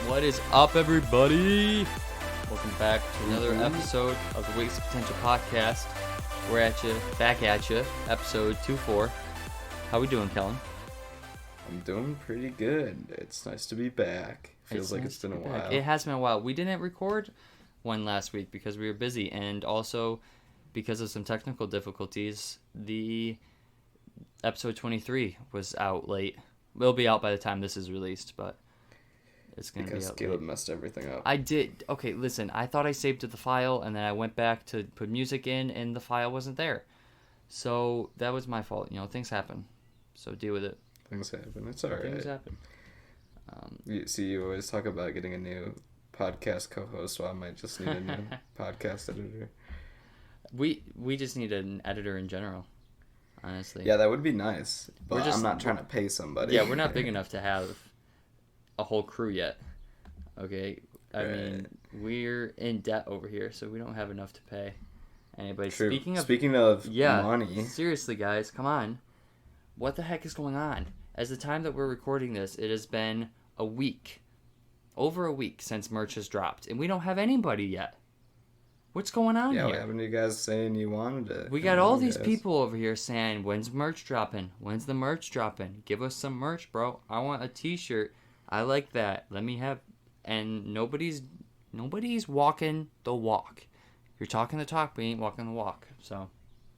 What is up, everybody? Welcome back to another episode of the Weeks of Potential podcast. We're back at you, episode 24. How we doing, Kellen? I'm doing pretty good. It's nice to be back. Feels like it's been a while. It has been a while. We didn't record one last week because we were busy, and also because of some technical difficulties, the episode 23 was out late. It'll be out by the time this is released, but it's going to be out because Caleb messed everything up. I did. Okay, listen. I thought I saved the file, and then I went back to put music in, and the file wasn't there. So that was my fault. You know, things happen. So deal with it. Things happen. It's all right. Things happen. You always talk about getting a new podcast co-host, so I might just need a new podcast editor. We just need an editor in general, honestly. Yeah, that would be nice, but I'm not trying to pay somebody. Yeah, we're not big enough to have a whole crew yet. Okay? I mean, we're in debt over here, so we don't have enough to pay anybody. True. Speaking of money. Seriously, guys, come on. What the heck is going on? As the time that we're recording this, it has been a week. Over a week since merch has dropped, and we don't have anybody yet. What's going on here? Yeah, what happened to you guys saying you wanted it? We got all these people over here saying, when's merch dropping? When's the merch dropping? Give us some merch, bro. I want a t-shirt. I like that. Let me have... And nobody's walking the walk. You're talking the talk, but you ain't walking the walk. So...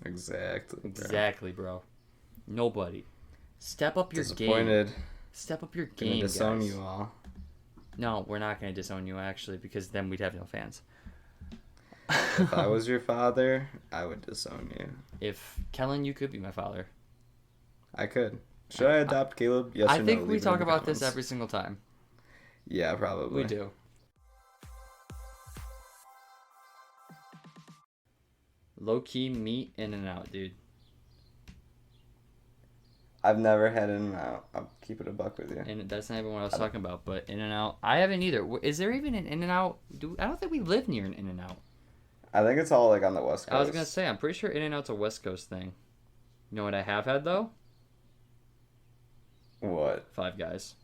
Exactly, bro. Nobody. Step up your Disappointed. game. Step up your Gonna game, disown guys. you all. No, we're not going to disown you, actually, because then we'd have no fans. If I was your father, I would disown you. If Kellen, you could be my father. I could. Should I adopt Caleb? Yes or no? I think we Leave it talk in the about this comments. every single time. Yeah, probably. We do. Low-key meat In-N-Out, dude. I've never had In-N-Out. I'll keep it a buck with you. And that's not even what I was talking about, but In-N-Out. I haven't either. Is there even an In-N-Out? I don't think we live near an In-N-Out. I think it's all like on the West Coast. I was going to say, I'm pretty sure In-N-Out's a West Coast thing. You know what I have had, though? What? Five Guys.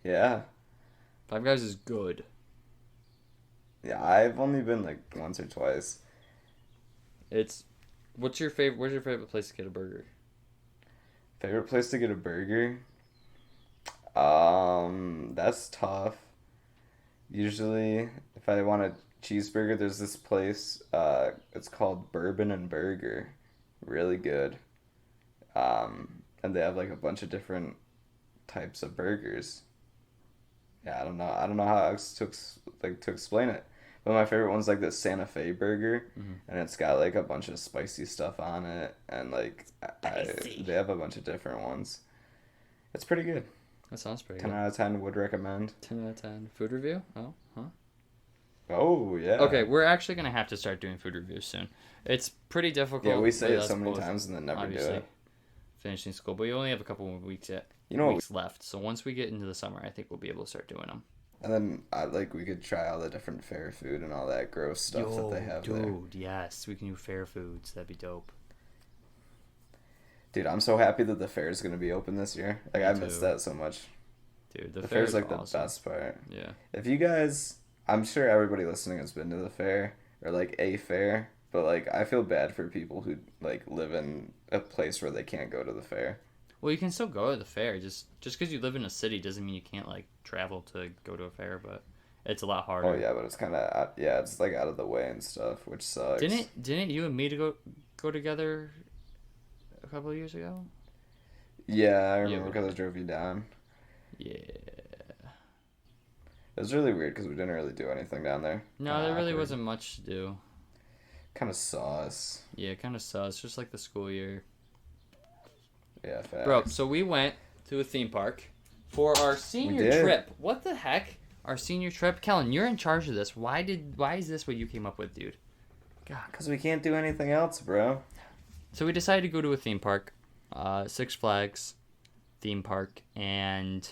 Yeah. Five Guys is good. Yeah, I've only been like once or twice. Where's your favorite place to get a burger? Favorite place to get a burger? That's tough. Usually, if I want a cheeseburger, there's this place, it's called Bourbon and Burger. Really good. And they have like a bunch of different types of burgers. Yeah, I don't know how else to explain it. But my favorite one's like the Santa Fe burger, and it's got like a bunch of spicy stuff on it, and like they have a bunch of different ones. It's pretty good. That sounds pretty 10 good. 10 out of 10 would recommend. 10 out of 10. Food review? Oh, huh? Oh, yeah. Okay, we're actually going to have to start doing food reviews soon. It's pretty difficult. Yeah, we say with it us so many both, times and then never obviously, do it. Finishing school, but we only have a couple more weeks yet. Weeks left. So once we get into the summer, I think we'll be able to start doing them. And then we could try all the different fair food and all that gross stuff that they have there. Dude, yes, we can do fair foods. That'd be dope. Dude, I'm so happy that the fair is going to be open this year. Like, I missed that so much. Dude, the fair's like awesome. The best part. Yeah. If you guys, I'm sure everybody listening has been to the fair or like a fair, but like I feel bad for people who like live in a place where they can't go to the fair. Well, you can still go to the fair. Just because you live in a city doesn't mean you can't like travel to go to a fair, but it's a lot harder. Oh yeah, but it's kind of it's like out of the way and stuff, which sucks. Didn't you and me to go together a couple of years ago? Yeah, I remember because I drove you down. Yeah. It was really weird because we didn't really do anything down there. No, there really wasn't much to do. Kind of sus. Yeah, kind of sus. Just like the school year. Yeah, facts. Bro, so we went to a theme park for our senior trip. What the heck? Our senior trip? Kellen, you're in charge of this. Why is this what you came up with, dude? God. Because we can't do anything else, bro. So we decided to go to a theme park. Six Flags theme park, and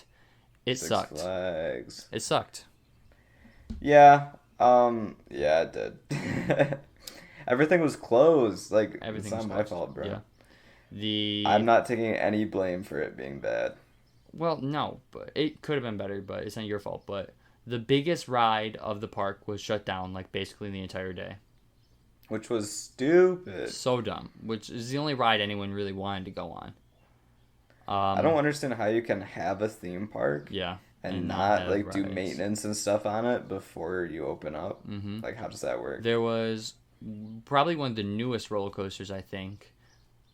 it sucked. Six Flags. It sucked. Yeah. Yeah, it did. Everything was closed. Like, it's not my fault, bro. Yeah. I'm not taking any blame for it being bad. Well, no, but it could have been better, but it's not your fault. But the biggest ride of the park was shut down, like, basically the entire day. Which was stupid. So dumb. Which is the only ride anyone really wanted to go on. I don't understand how you can have a theme park Yeah. and not not have like do rides. maintenance and stuff on it before you open up. Mm-hmm. Like, how does that work? There was probably one of the newest roller coasters, I think.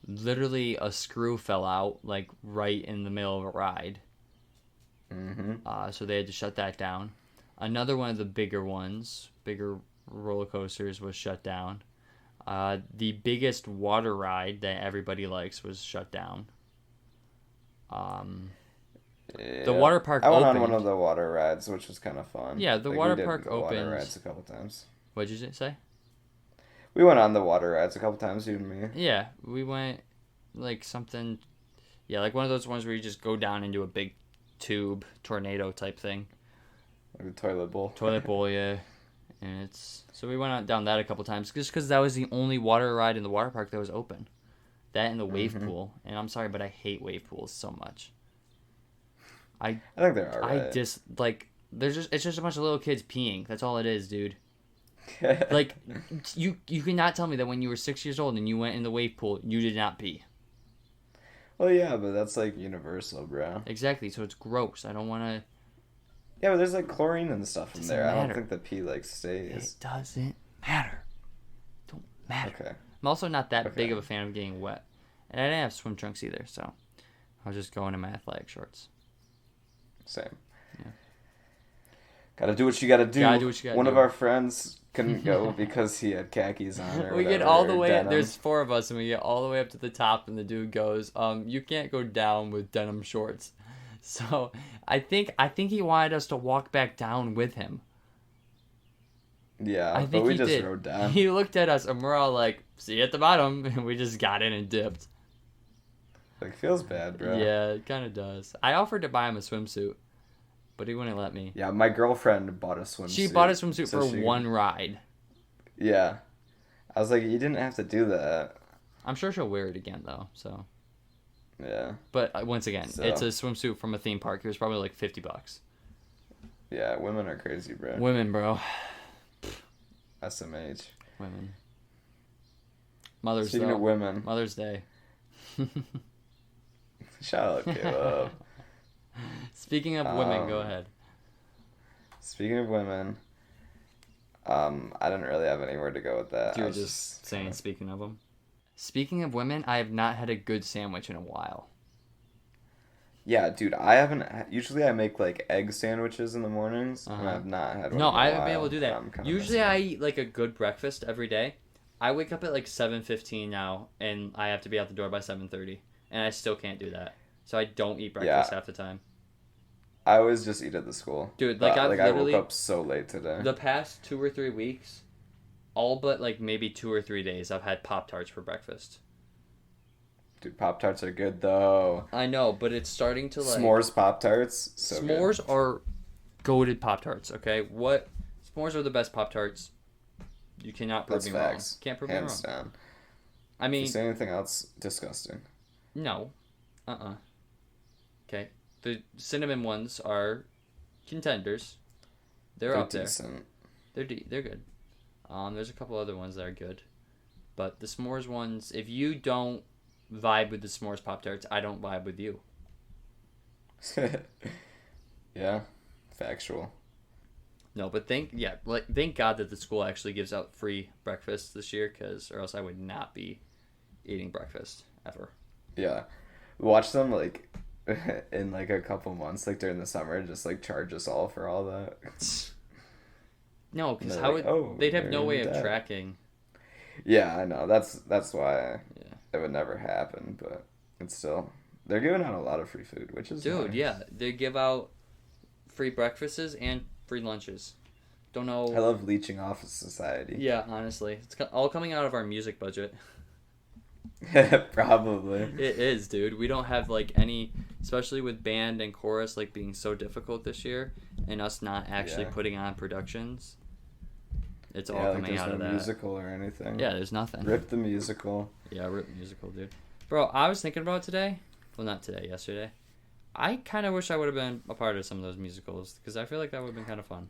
Literally, a screw fell out, like, right in the middle of a ride. Mm-hmm. So they had to shut that down. Another one of the bigger roller coasters was shut down. The biggest water ride that everybody likes was shut down. Yeah. The water park I went opened. on one of the water rides, which was kind of fun. Yeah, the Like, water we did park the water opened. rides a couple times. What'd you say? We went on the water rides a couple times, you and me. Yeah, we went like something. Yeah, like one of those ones where you just go down into a big tube, tornado type thing. Like the toilet bowl. Toilet bowl, yeah. And so we went down that a couple times just because that was the only water ride in the water park that was open. That and the wave pool. And I'm sorry, but I hate wave pools so much. I think they're alright. It's just a bunch of little kids peeing. That's all it is, dude. Like, you cannot tell me that when you were 6 years old and you went in the wave pool, you did not pee. Well, yeah, but that's like universal, bro. Exactly, so it's gross. I don't want to... Yeah, but there's like chlorine and stuff in there. I don't matter. think the pee like stays. It doesn't matter. Don't matter. Okay. I'm also not that big of a fan of getting wet. And I didn't have swim trunks either, so I'll just go into my athletic shorts. Same. Yeah. Gotta do what you gotta do. Gotta do what you gotta One do. of our friends couldn't go because he had khakis on or We get whatever, all the or way... denim. There's 4 of us, and we get all the way up to the top, and the dude goes, you can't go down with denim shorts. So I think he wanted us to walk back down with him. Yeah, I think but we he just did. rode down. He looked at us, and we're all like, see you at the bottom, and we just got in and dipped. Like, feels bad, bro. Yeah, it kind of does. I offered to buy him a swimsuit, but he wouldn't let me. Yeah, my girlfriend bought a swimsuit. She bought a swimsuit for one ride. Yeah. I was like, you didn't have to do that. I'm sure she'll wear it again, though, so. Yeah. But once again, So. it's a swimsuit from a theme park. It was probably like $50. Yeah, women are crazy, bro. Women, bro. SMH. Women. Mother's Speaking Day. of women. Mother's Day. Shout out, Caleb. Speaking of women, go ahead. Speaking of women, I didn't really have anywhere to go with that. You were just saying, speaking of them. Speaking of women, I have not had a good sandwich in a while. Yeah, dude, I haven't. Usually, I make like egg sandwiches in the mornings, and Uh-huh. I've not had one. No, in a I haven't while, been able to do so that. I'm kinda Usually, missing I it. eat like a good breakfast every day. I wake up at like 7:15 now, and I have to be out the door by 7:30, and I still can't do that. So I don't eat breakfast half the time. I always just eat at the school. Dude, like, But, I've I literally- woke up so late today. The past 2 or 3 weeks, all but like maybe 2 or 3 days, I've had Pop-Tarts for breakfast. Dude, Pop-Tarts are good, though. I know, but it's starting to like... S'mores Pop-Tarts, so S'mores good. are goated Pop-Tarts, okay? S'mores are the best Pop-Tarts. You cannot prove That's me wrong. facts. Can't prove me wrong. Hands down. I If mean, you say anything else, disgusting. no. Okay. The cinnamon ones are contenders. They're up there. Decent. They're good. There's a couple other ones that are good. But the s'mores ones, if you don't vibe with the s'mores Pop-Tarts, I don't vibe with you. Yeah, factual. No, but thank God that the school actually gives out free breakfast this year, or else I would not be eating breakfast ever. Yeah. Watch them, like, in, like, a couple months, like, during the summer, just, like, charge us all for all that. No, because They're how like, would "Oh, they'd have you're no way of dead." tracking. Yeah, I know. That's why Yeah. it would never happen, but it's still... They're giving out a lot of free food, which is Dude, nice. yeah, they give out free breakfasts and free lunches. Don't know. I love leeching off of society. Yeah, honestly, it's all coming out of our music budget. Probably. It is, dude. We don't have like any, especially with band and chorus like being so difficult this year, and us not actually Yeah. putting on productions. It's all Like, coming there's out no of that. musical or anything. Yeah, there's nothing. Rip the musical. Yeah, rip musical, dude. Bro, I was thinking about today. Well, not today. Yesterday. I kind of wish I would have been a part of some of those musicals because I feel like that would have been kind of fun.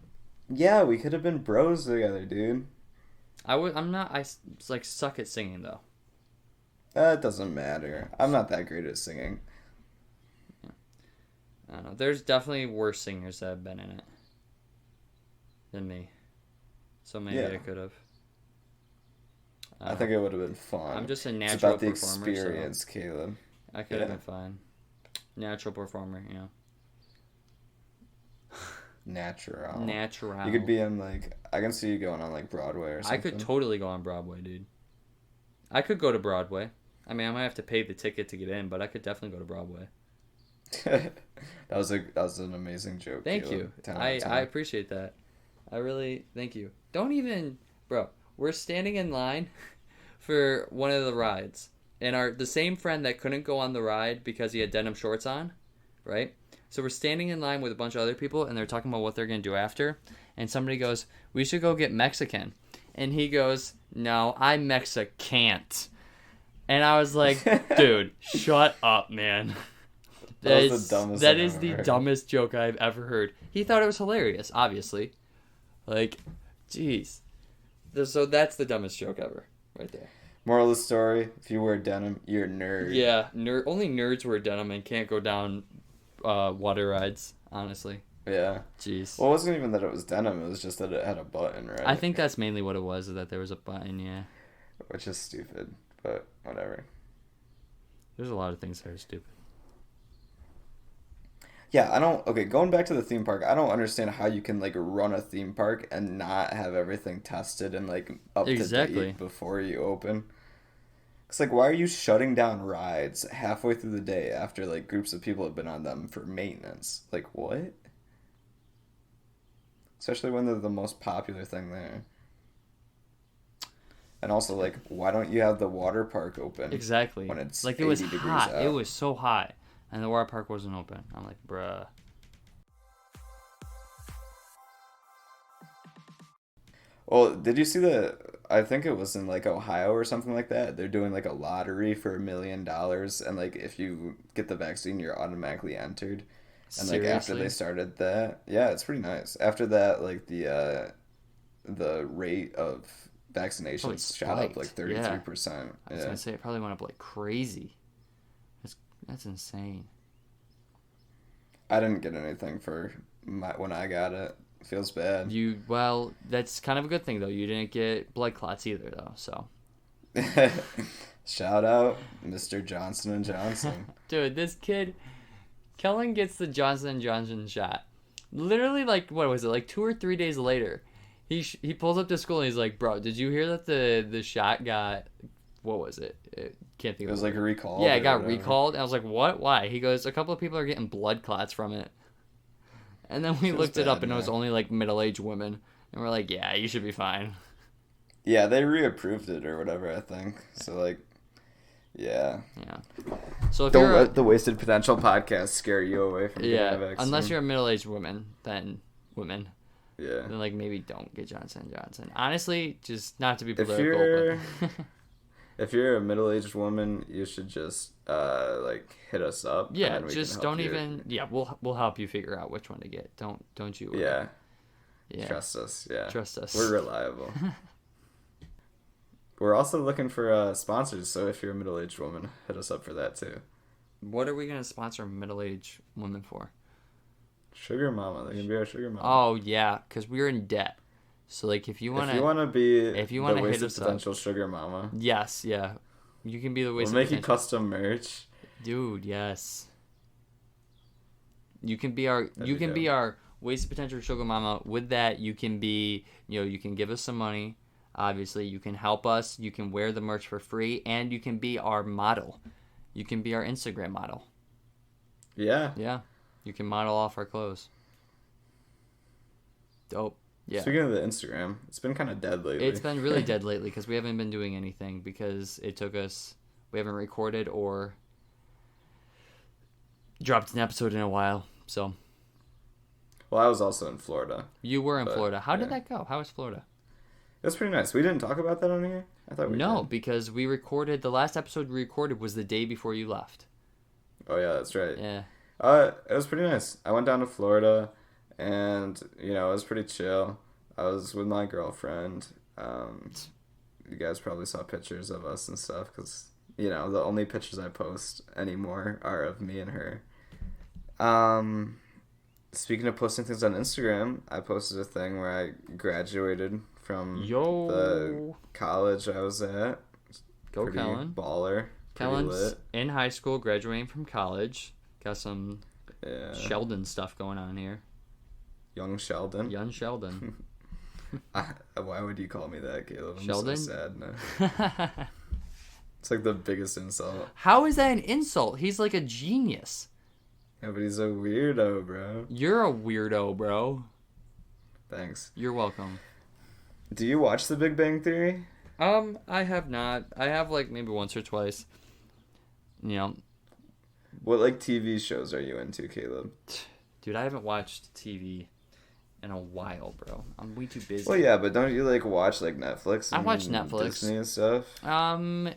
Yeah, we could have been bros together, dude. I'm not. Like suck at singing though. It doesn't matter. I'm not that great at singing. I don't know. There's definitely worse singers that have been in it than me. So maybe I could have. I think it would have been fun. I'm just a natural it's about the performer. experience, Caleb. I could have been fine. Natural performer, you know. Natural. Natural. You could be in like I can see you going on like Broadway or something. I could totally go on Broadway, dude. I could go to Broadway. I mean, I might have to pay the ticket to get in, but I could definitely go to Broadway. that was an amazing joke. Thank you. I appreciate that. I really thank you. Don't even, bro. We're standing in line for one of the rides, and the same friend that couldn't go on the ride because he had denim shorts on, right? So we're standing in line with a bunch of other people, and they're talking about what they're gonna do after, and somebody goes, "We should go get Mexican," and he goes, "No, I Mexican't," and I was like, "Dude, shut up, man." That is the dumbest joke I've ever heard. He thought it was hilarious, obviously. Like, jeez. So that's the dumbest joke ever, right there. Moral of the story: if you wear denim, you're a nerd. Yeah, only nerds wear denim and can't go down water rides, honestly. Yeah. Jeez. Well, it wasn't even that it was denim. It was just that it had a button, right? I think that's mainly what it was, that there was a button, yeah. Which is stupid, but whatever. There's a lot of things that are stupid. Yeah, going back to the theme park, I don't understand how you can, like, run a theme park and not have everything tested and, like, up to date before you open. It's like, why are you shutting down rides halfway through the day after, like, groups of people have been on them for maintenance? Like, what? Especially when they're the most popular thing there. And also, like, why don't you have the water park open? Exactly. When it's like, it was hot. It was so hot. And the water park wasn't open. I'm like, bruh. Well, did you see I think it was in like Ohio or something like that. They're doing like a lottery for $1 million, and like if you get the vaccine, you're automatically entered. And like after they started that, yeah, it's pretty nice. After that, like the rate of vaccinations shot up like 33%. Yeah. I was gonna say it probably went up like crazy. That's insane. I didn't get anything when I got it. Feels bad. Well, that's kind of a good thing though. You didn't get blood clots either though, so. Shout out Mr. Johnson & Johnson. Dude, this kid, Kellen gets the Johnson & Johnson shot. Literally, like, what was it, like 2 or 3 days later, he pulls up to school and he's like, bro, did you hear that the shot got, what was it? Can't think of it. It was like recalled. Yeah, it got recalled. And I was like, what? Why? He goes, a couple of people are getting blood clots from it. And then we looked it up and it was only like middle-aged women. And we're like, yeah, you should be fine. Yeah, they reapproved it or whatever, I think. So, like, yeah. Yeah. So if Don't let the Wasted Potential podcast scare you away from getting a vaccine. Unless you're a middle-aged woman, then women. Yeah. Then, like, maybe don't get Johnson & Johnson. Honestly, just not to be political. If you're a middle-aged woman, you should just, like, hit us up. Yeah, just don't even... Yeah, we'll help you figure out which one to get. Don't you... Yeah. Trust us, yeah. Trust us. We're reliable. We're also looking for sponsors, so if you're a middle-aged woman, hit us up for that, too. What are we going to sponsor middle-aged women for? Sugar mama. They can be our sugar mama. Oh, yeah, because we're in debt. So, like, if you want to be the Wasted Potential sugar mama. Yes, yeah. You can be the Wasted Potential. We'll make you custom merch. Dude, yes. You can be our Wasted Potential sugar mama. With that, you can be, you can give us some money. Obviously, you can help us. You can wear the merch for free, and you can be our model. You can be our Instagram model. Yeah. Yeah. You can model off our clothes. Dope. Yeah. Speaking of the Instagram, it's been kind of dead lately. It's been really dead lately because we haven't been doing anything because we haven't recorded or dropped an episode in a while. So. Well, I was also in Florida. You were in Florida. How did that go? How was Florida? It was pretty nice. We didn't talk about that on here? I thought we did. No, because the last episode we recorded was the day before you left. Oh, yeah, that's right. Yeah. It was pretty nice. I went down to Florida, and it was pretty chill. I was with my girlfriend. You guys probably saw pictures of us and stuff, because the only pictures I post anymore are of me and her. Speaking of posting things on Instagram, I posted a thing where I graduated from the Yo, college I was at. go Pretty Kellen. baller. Pretty Kellen's lit. in high school, graduating from college. Got some Yeah. Sheldon stuff going on here. Young Sheldon. Young Sheldon. Why would you call me that, Caleb? I'm Sheldon? so sad now. It's like the biggest insult. How is that an insult? He's like a genius. Yeah, but he's a weirdo, bro. You're a weirdo, bro. Thanks. You're welcome. Do you watch The Big Bang Theory? I have not. I have like maybe once or twice. What like TV shows are you into, Caleb? Dude, I haven't watched TV in a while, bro. I'm way too busy. Well, yeah, but don't you like watch like Netflix? I And watch Netflix. Disney and stuff.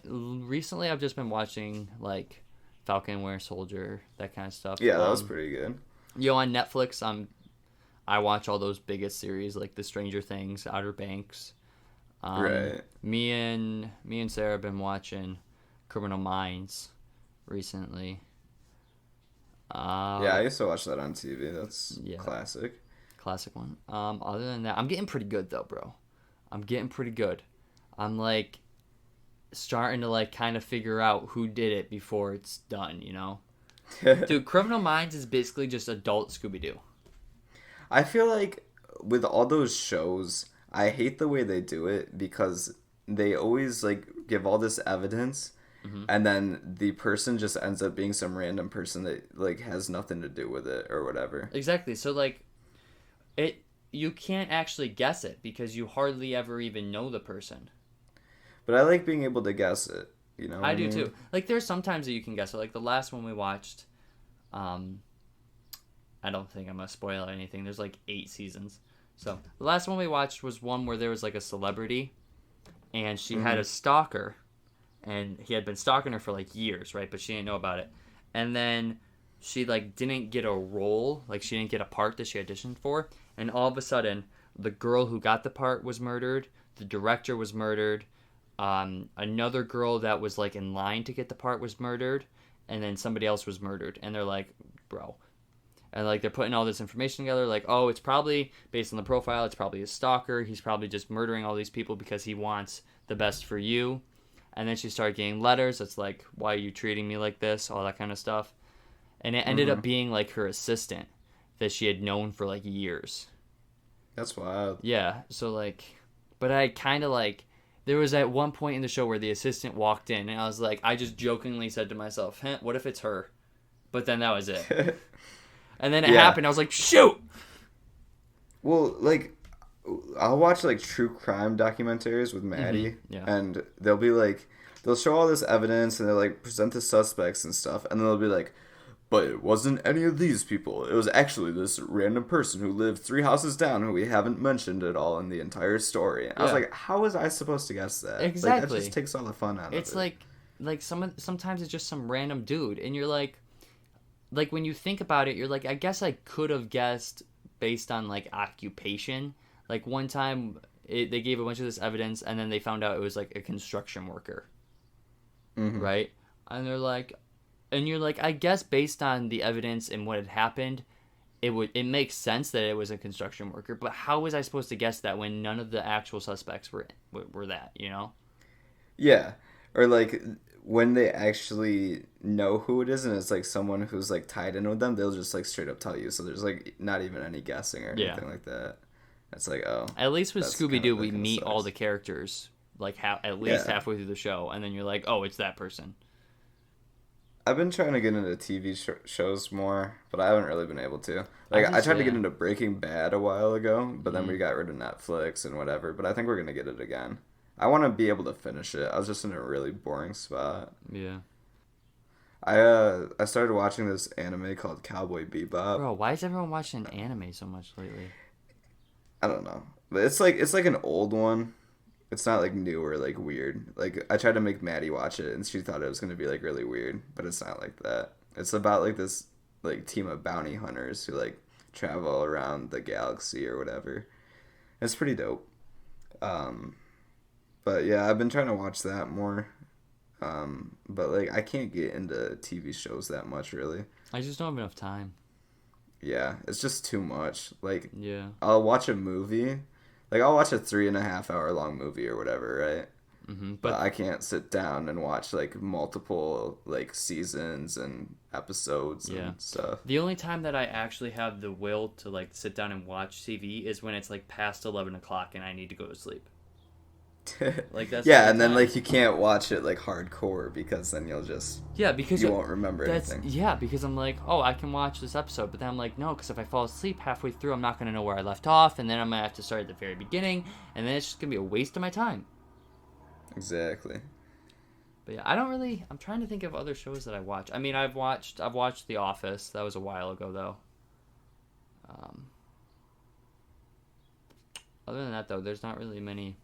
Recently I've just been watching like Falcon Winter Soldier, that kind of stuff. Yeah, that was pretty good. On Netflix, I watch all those biggest series like The Stranger Things, Outer Banks. Right. Me and Sarah have been watching Criminal Minds recently. Yeah, I used to watch that on TV. That's Yeah. classic. Classic one. Other than that, I'm getting pretty good though, bro. I'm getting pretty good. I'm like starting to like kind of figure out who did it before it's done, Dude, Criminal Minds is basically just adult Scooby-Doo. I feel like with all those shows, I hate the way they do it because they always like give all this evidence and then the person just ends up being some random person that like has nothing to do with it or whatever. Exactly. So like you can't actually guess it because you hardly ever even know the person. But I like being able to guess it, what I do mean? too. Like there's sometimes that you can guess it. Like the last one we watched, I don't think I'm gonna spoil anything. There's like 8 seasons. So the last one we watched was one where there was like a celebrity and she had a stalker and he had been stalking her for like years, right? But she didn't know about it. And then she like didn't get a role, like she didn't get a part that she auditioned for. And all of a sudden, the girl who got the part was murdered. The director was murdered. Another girl that was like in line to get the part was murdered. And then somebody else was murdered. And they're like, bro. And like they're putting all this information together. Like, oh, it's probably based on the profile. It's probably a stalker. He's probably just murdering all these people because he wants the best for you. And then she started getting letters. It's like, why are you treating me like this? All that kind of stuff. And it ended up being like her assistant that she had known for like years. That's wild. Yeah. So like, but I kind of like, there was at one point in the show where the assistant walked in and I was like, I just jokingly said to myself, what if it's her? But then that was it. And then it happened. I was like, shoot. Well, like, I'll watch like true crime documentaries with Maddie, and they'll show all this evidence and they'll like present the suspects and stuff, and then they'll be like, but it wasn't any of these people. It was actually this random person who lived 3 houses down who we haven't mentioned at all in the entire story. And I was like, how was I supposed to guess that? Exactly. Like, that just takes all the fun out of it. It's like sometimes it's just some random dude, and you're like when you think about it, you're like, I guess I could have guessed based on like occupation. Like one time they gave a bunch of this evidence and then they found out it was like a construction worker. Right? And they're like, and you're like, I guess based on the evidence and what had happened, it makes sense that it was a construction worker, but how was I supposed to guess that when none of the actual suspects were that, Yeah. Or like when they actually know who it is and it's like someone who's like tied in with them, they'll just like straight up tell you. So there's like not even any guessing or anything like that. It's like, oh. At least with Scooby-Doo, we meet sucks. all the characters like at least halfway through the show, and then you're like, oh, it's that person. I've been trying to get into TV shows more, but I haven't really been able to. Like, I tried to get into Breaking Bad a while ago, but then we got rid of Netflix and whatever, but I think we're going to get it again. I want to be able to finish it. I was just in a really boring spot. Yeah. I started watching this anime called Cowboy Bebop. Bro, why is everyone watching anime so much lately? I don't know. But it's like an old one. It's not like new or like weird. Like I tried to make Maddie watch it and she thought it was going to be like really weird, but it's not like that. It's about like this like team of bounty hunters who like travel around the galaxy or whatever. It's pretty dope. But yeah, I've been trying to watch that more. But like I can't get into TV shows that much really. I just don't have enough time. Yeah, it's just too much. Like Yeah. I'll watch a movie, like I'll watch a 3.5 hour long movie or whatever, right? But I can't sit down and watch like multiple like seasons and episodes and stuff. The only time that I actually have the will to like sit down and watch TV is when it's like past 11 o'clock and I need to go to sleep. Like that's yeah, and then like you can't watch it like hardcore because then you'll just because you won't remember anything. Yeah, because I'm like, oh, I can watch this episode, but then I'm like, no, because if I fall asleep halfway through, I'm not gonna know where I left off, and then I'm gonna have to start at the very beginning, and then it's just gonna be a waste of my time. Exactly. But yeah, I'm trying to think of other shows that I watch. I mean, I've watched The Office. That was a while ago though. Other than that though, there's not really many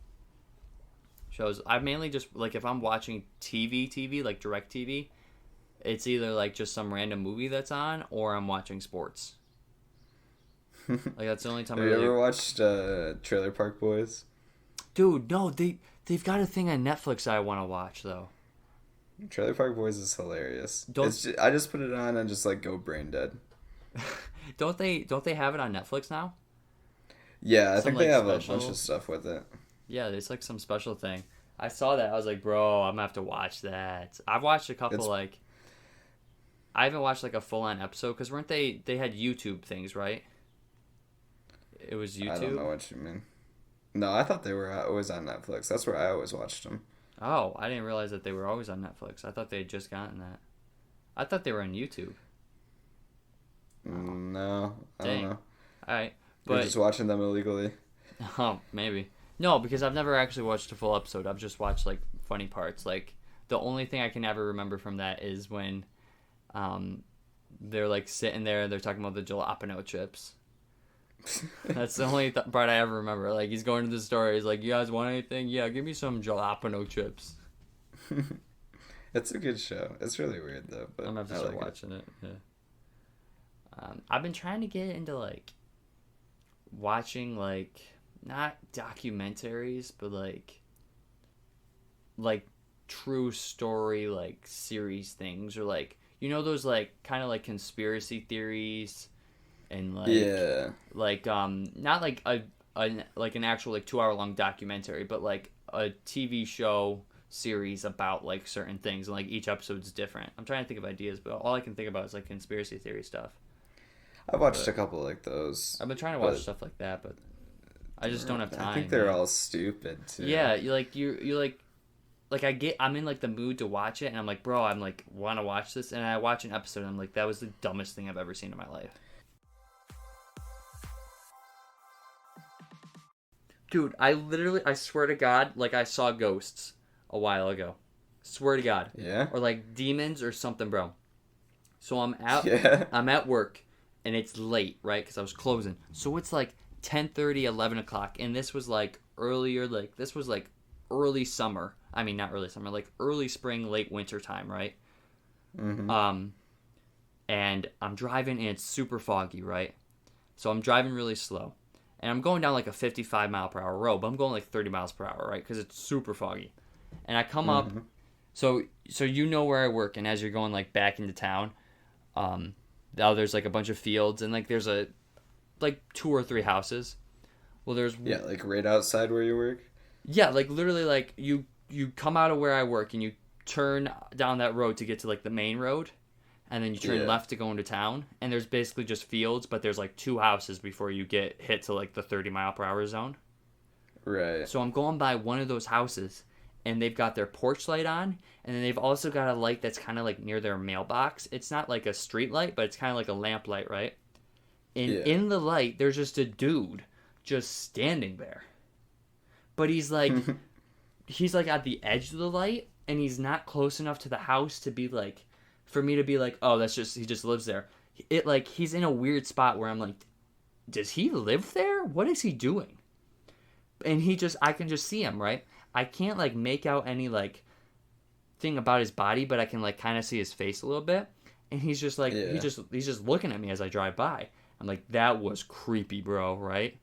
shows. I mainly just like if I'm watching TV like direct TV, it's either like just some random movie that's on or I'm watching sports. Like that's the only time. Have you ever watched Trailer Park Boys? Dude, no, they've got a thing on Netflix I want to watch though. Trailer Park Boys is hilarious. I just put it on and just like go brain dead. Don't they have it on Netflix now? Yeah, I think they have a bunch of stuff with it. Yeah, it's like some special thing. I saw that. I was like, bro, I'm gonna have to watch that. I've watched a couple I haven't watched like a full on episode because weren't they had YouTube things, right? It was YouTube. I don't know what you mean. No, I thought they were always on Netflix. That's where I always watched them. Oh, I didn't realize that they were always on Netflix. I thought they had just gotten that. I thought they were on YouTube. No, I don't know. All right, but you're just watching them illegally. Oh, maybe. No, because I've never actually watched a full episode. I've just watched like funny parts. Like the only thing I can ever remember from that is when, they're like sitting there and they're talking about the jalapeno chips. That's the only part I ever remember. Like he's going to the store. He's like, "You guys want anything? Yeah, give me some jalapeno chips." It's a good show. It's really weird though. But I'm gonna have to start watching it. Yeah. I've been trying to get into like watching like not documentaries, but like true story like series things, or like those like kind of like conspiracy theories and like not like a like an actual like 2 hour long documentary, but like a TV show series about like certain things, and like each episode's different. I'm trying to think of ideas, but all I can think about is like conspiracy theory stuff. I've watched a couple like those. I've been trying to watch stuff like that, but I just don't have time. I think they're all stupid too. Yeah, I'm in like the mood to watch it, and I'm like, bro, I'm like want to watch this, and I watch an episode, and I'm like, that was the dumbest thing I've ever seen in my life. Dude, I swear to God, like I saw ghosts a while ago. Swear to God. Yeah. Or like demons or something, bro. So I'm out. Yeah. I'm at work, and it's late, right? Because I was closing. So it's like 10:30, 11 o'clock, and this was like earlier. Like this was like early summer. I mean, not early summer, like early spring, late winter time, right? Mm-hmm. And I'm driving, and it's super foggy, right? So I'm driving really slow. And I'm going down like a 55 mile per hour road, but I'm going like 30 miles per hour, right? Because it's super foggy. And I come up, so you know where I work, and as you're going like back into town, now there's like a bunch of fields, and like there's like 2 or 3 houses. Well, there's like right outside where you work. Yeah, like literally, like you come out of where I work, and you turn down that road to get to like the main road. And then you turn left to go into town, and there's basically just fields, but there's like 2 houses before you get hit to like the 30 mile per hour zone. Right. So I'm going by one of those houses, and they've got their porch light on, and then they've also got a light that's kind of like near their mailbox. It's not like a street light, but it's kind of like a lamp light, right? And in the light, there's just a dude just standing there. But he's like at the edge of the light, and he's not close enough to the house to be like, for me to be like, oh, he just lives there. It like he's in a weird spot where I'm like, does he live there? What is he doing? And I can just see him, right? I can't like make out any like thing about his body, but I can like kind of see his face a little bit. And he's just like, Yeah. he's just looking at me as I drive by. I'm like, that was creepy, bro, right?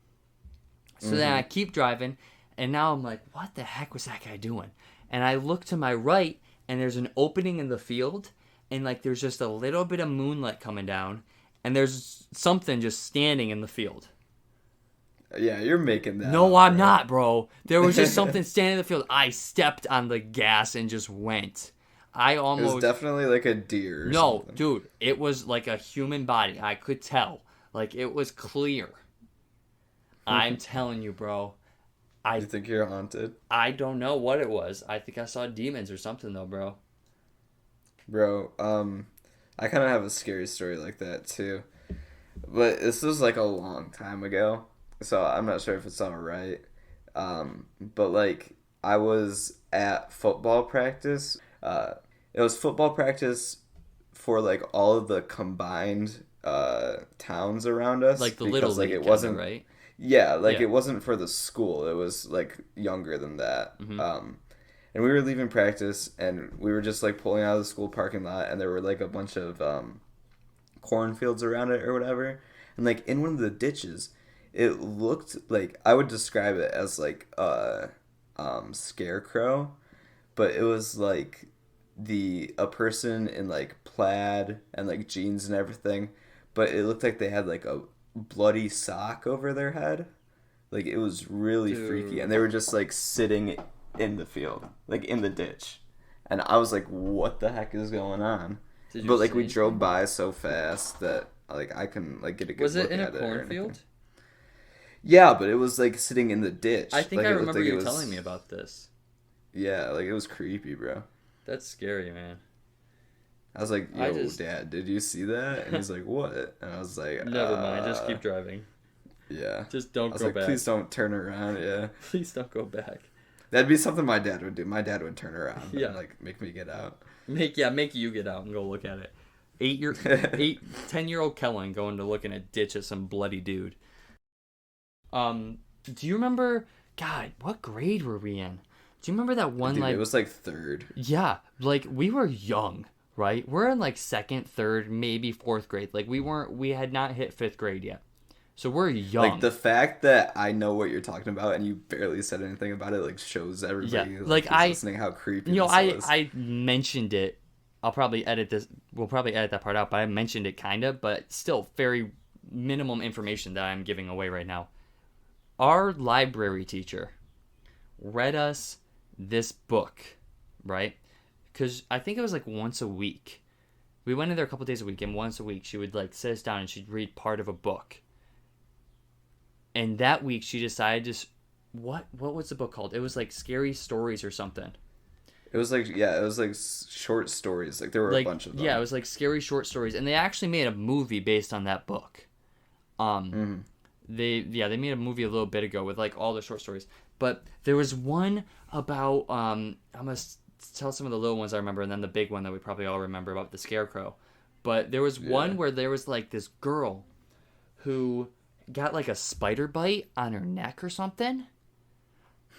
So then I keep driving, and now I'm like, what the heck was that guy doing? And I look to my right, and there's an opening in the field, and like there's just a little bit of moonlight coming down, and there's something just standing in the field. Yeah, you're making that No, up, I'm bro. not, bro. There was just something standing in the field. I stepped on the gas and just went. I It almost... was definitely like a deer or No, something. dude, it was like a human body. I could tell. Like, it was clear. I'm telling you, bro. You think you're haunted? I don't know what it was. I think I saw demons or something, though, bro. Bro, I kind of have a scary story like that too. But this was like a long time ago, so I'm not sure if it's all right. But like I was at football practice. It was football practice for like all of the combined towns around us, Like the because little like league, it kinda, wasn't right? yeah, like Yeah. it wasn't for the school. It was like younger than that. Mm-hmm. And we were leaving practice, and we were just like pulling out of the school parking lot, and there were like a bunch of cornfields around it or whatever. And like in one of the ditches, it looked like, I would describe it as like a scarecrow, but it was like a person in like plaid and like jeans and everything, but it looked like they had like a bloody sock over their head. Like it was really freaky, and they were just like sitting in the field, like in the ditch, and I was like, "What the heck is going on?" Did you But like see we anything? drove by so fast that like I couldn't like get a good Was it look in a at it or anything. cornfield? Yeah, but it was like sitting in the ditch. I think like, I it looked remember like it you was- telling me about this. Yeah, like it was creepy, bro. That's scary, man. I was like, I "Yo, just- Dad, did you see that?" And he's like, "What?" And I was like, Never mind. Just keep driving. Yeah. Just I don't was go like, back. "Please don't turn around." Yeah. Please don't go back. That'd be something my dad would do. My dad would turn around Yeah. and like make me get out. Make you get out and go look at it. 10-year-old Kellen going to look in a ditch at some bloody dude. Do you remember? God, what grade were we in? Do you remember that one Dude, like? it was like third. Yeah, like we were young, right? We're in like second, third, maybe fourth grade. Like we had not hit fifth grade yet, so we're young. Like the fact that I know what you're talking about and you barely said anything about it like shows everybody Yeah, like, like, who's listening how creepy. You know, this was. I mentioned it. I'll probably edit this. We'll probably edit that part out, but I mentioned it kind of, but still very minimum information that I'm giving away right now. Our library teacher read us this book, right? Because I think it was like once a week. We went in there a couple days a week, and once a week she would like sit us down and she'd read part of a book. And that week she decided to, what was the book called? It was like Scary Stories or something. It was like short stories. Like there were Like, a bunch of them. yeah, it was like scary short stories, and they actually made a movie based on that book. They made a movie a little bit ago with like all the short stories, but there was one about I'm gonna tell some of the little ones I remember, and then the big one that we probably all remember about the scarecrow. But there was one where there was like this girl who got like a spider bite on her neck or something.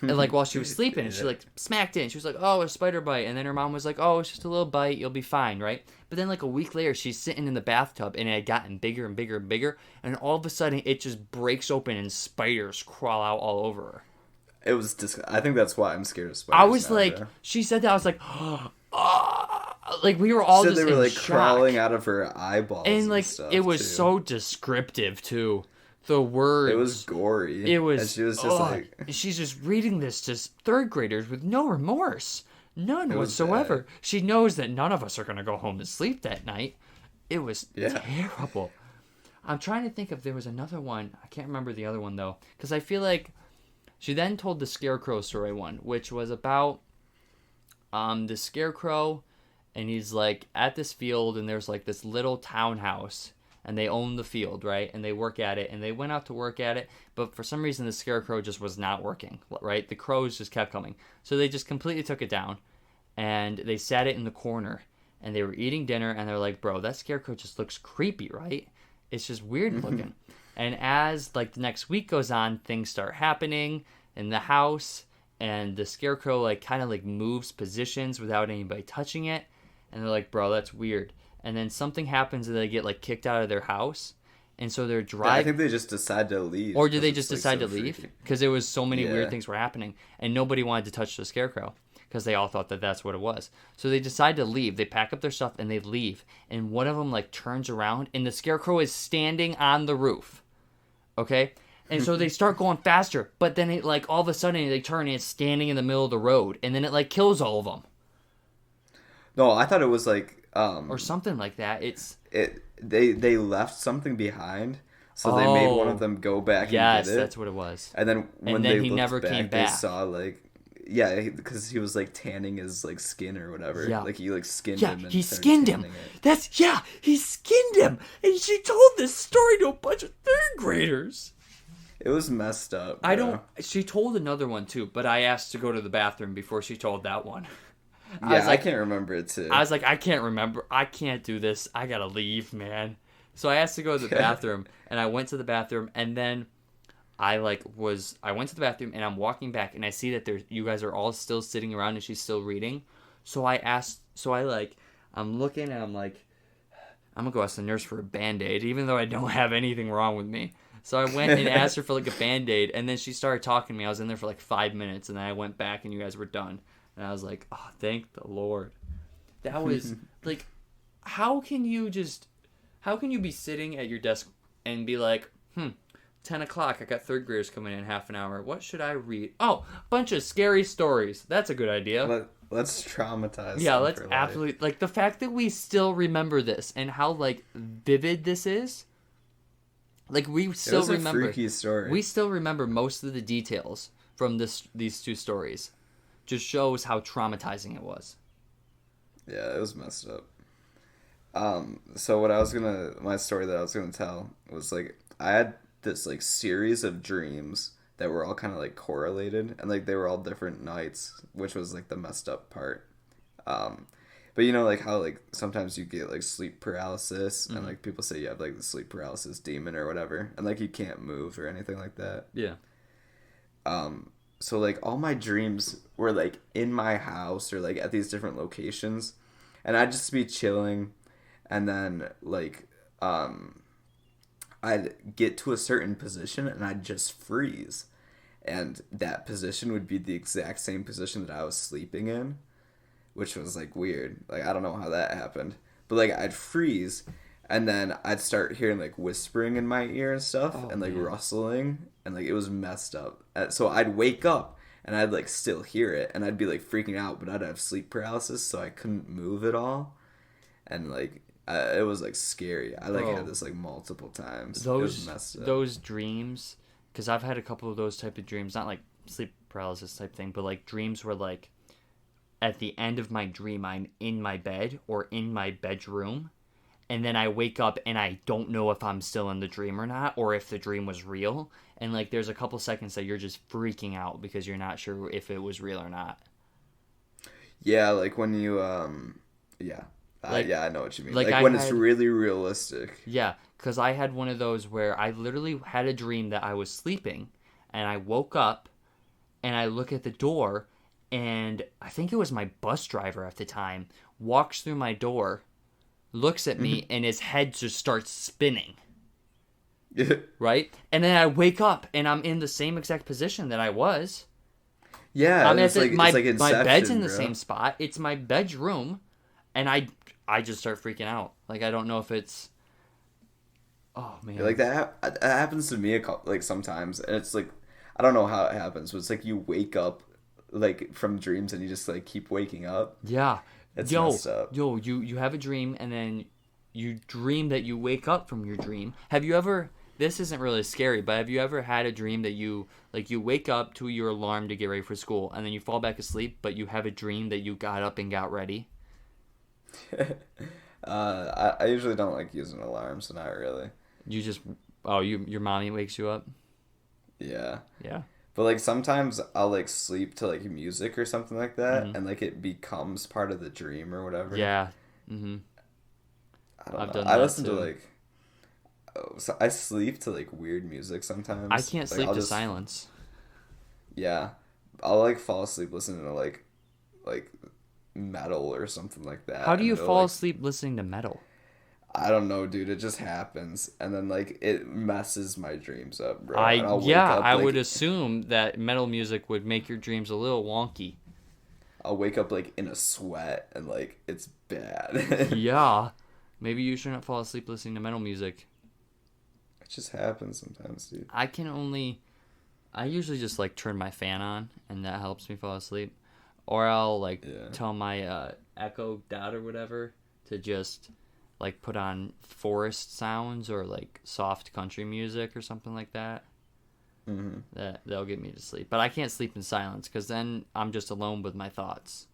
And like while she was sleeping, and she like smacked it. And she was like, "Oh, a spider bite." And then her mom was like, "Oh, it's just a little bite. You'll be fine, right?" But then like a week later, she's sitting in the bathtub, and it had gotten bigger and bigger and bigger. And all of a sudden, it just breaks open, and spiders crawl out all over her. It was I think that's why I'm scared of spiders. I was now, like, bro. she said that, I was like, like we were all Said just they were in like shock. crawling out of her eyeballs And like stuff, it was too. so descriptive too. The words. It was gory. It was. And she was just like. She's just reading this to third graders with no remorse, none It was whatsoever. bad. She knows that none of us are gonna go home and sleep that night. It was terrible. I'm trying to think if there was another one. I can't remember the other one though, because I feel like she then told the scarecrow story one, which was about the scarecrow, and he's like at this field, and there's like this little townhouse. And they own the field, right? And they work at it. And they went out to work at it. But for some reason, the scarecrow just was not working, right? The crows just kept coming. So they just completely took it down. And they sat it in the corner. And they were eating dinner. And they're like, bro, that scarecrow just looks creepy, right? It's just weird looking. And as like the next week goes on, things start happening in the house. And the scarecrow like kind of like moves positions without anybody touching it. And they're like, bro, that's weird. and then something happens and they get like kicked out of their house, and so they're Yeah, I driving. think they just decide to leave. Or did 'cause they it's, just like, decide so to leave? freaky. Because there was so many weird Yeah. things were happening, and nobody wanted to touch the scarecrow because they all thought that that's what it was. So they decide to leave. They pack up their stuff and they leave. And one of them like turns around, and the scarecrow is standing on the roof. Okay, and so they start going faster, but then it like all of a sudden they turn and it's standing in the middle of the road, and then it like kills all of them No, I thought it was like or something like that. It's they left something behind, so they made one Oh, of them go back yes, and get it. that's what it was. And then when then they he looked never back, came they back. saw like because he was like tanning his like skin or whatever. Yeah. Like he like skinned Yeah, him. And he started skinned him. tanning it. He skinned him, and she told this story to a bunch of third graders. It was messed up. I bro. don't. She told another one too, but I asked to go to the bathroom before she told that one. Yeah, was like- I can't remember it too. I was like, I can't remember. I can't do this. I gotta leave, man. So I asked to go to the bathroom, and I went to the bathroom, and then I went to the bathroom, and I'm walking back, and I see that you guys are all still sitting around, and she's still reading. So I'm looking, and I'm like, I'm gonna go ask the nurse for a Band-Aid, even though I don't have anything wrong with me. So I went and asked her for like a Band-Aid, and then she started talking to me. I was in there for like 5 minutes, and then I went back, and you guys were done. And I was like, oh, thank the Lord. That was like, how can you be sitting at your desk and be like, 10 o'clock, I got third graders coming in half an hour. What should I read? Oh, bunch of scary stories. That's a good idea. Let's traumatize. Yeah, them let's for life. absolutely, like the fact that we still remember this and how like vivid this is. Like we still It was a remember. freaky story. We still remember most of the details from these two stories. Just shows how traumatizing it was. Yeah, it was messed up. So my story that I was gonna tell was like I had this like series of dreams that were all kind of like correlated and like they were all different nights, which was like the messed up part. But you know like how like sometimes you get like sleep paralysis and like people say you have like the sleep paralysis demon or whatever and like you can't move or anything like that. Yeah. So like all my dreams were like in my house or like at these different locations and I'd just be chilling and then like I'd get to a certain position and I'd just freeze and that position would be the exact same position that I was sleeping in, which was like weird. Like I don't know how that happened, but like I'd freeze and then I'd start hearing like whispering in my ear and stuff and like rustling and like it was messed up. So I'd wake up and I'd like still hear it and I'd be like freaking out, but I'd have sleep paralysis so I couldn't move at all. And like it was like scary. I like had this like multiple times. It was messed up. Those dreams, because I've had a couple of those type of dreams, not like sleep paralysis type thing, but like dreams where like at the end of my dream I'm in my bed or in my bedroom. And then I wake up and I don't know if I'm still in the dream or not, or if the dream was real. And like, there's a couple seconds that you're just freaking out because you're not sure if it was real or not. Yeah, like when you, yeah. Yeah, I know what you mean. Like when it's really realistic. Yeah, because I had one of those where I literally had a dream that I was sleeping, and I woke up, and I look at the door, and I think it was my bus driver at the time, walks through my door, looks at me, and his head just starts spinning. Right? And then I wake up, and I'm in the same exact position that I was. Yeah, it's like Inception, my bed's in the bro. same spot. It's my bedroom, and I just start freaking out. Like, I don't know if it's... Oh, man. Like, that happens to me, like, sometimes. And it's, like, I don't know how it happens. But it's, like, you wake up, like, from dreams and you just, like, keep waking up. Yeah. It's messed up. You have a dream, and then you dream that you wake up from your dream. Have you ever... This isn't really scary, but have you ever had a dream that you wake up to your alarm to get ready for school, and then you fall back asleep, but you have a dream that you got up and got ready? I usually don't like using alarms, so not really. You just your mommy wakes you up? Yeah. Yeah. But like sometimes I'll like sleep to like music or something like that, and like it becomes part of the dream or whatever. Yeah. Mm-hmm. I don't I've know. done I that listen too. to like so I sleep to like weird music sometimes. I can't Like, sleep I'll to just- silence. Yeah. I'll like fall asleep listening to like metal or something like that. How do and you it'll, fall like, asleep listening to metal? I don't know, dude. It just happens, and then like it messes my dreams up, bro. I And I'll wake yeah, up I would like assume that metal music would make your dreams a little wonky. I'll wake up like in a sweat, and like it's bad. Yeah. Maybe you shouldn't fall asleep listening to metal music. It just happens sometimes, dude. I usually just like turn my fan on and that helps me fall asleep. Or I'll like Yeah. tell my Echo Dot or whatever to just like put on forest sounds or like soft country music or something like that. Mm-hmm. That'll get me to sleep. But I can't sleep in silence because then I'm just alone with my thoughts.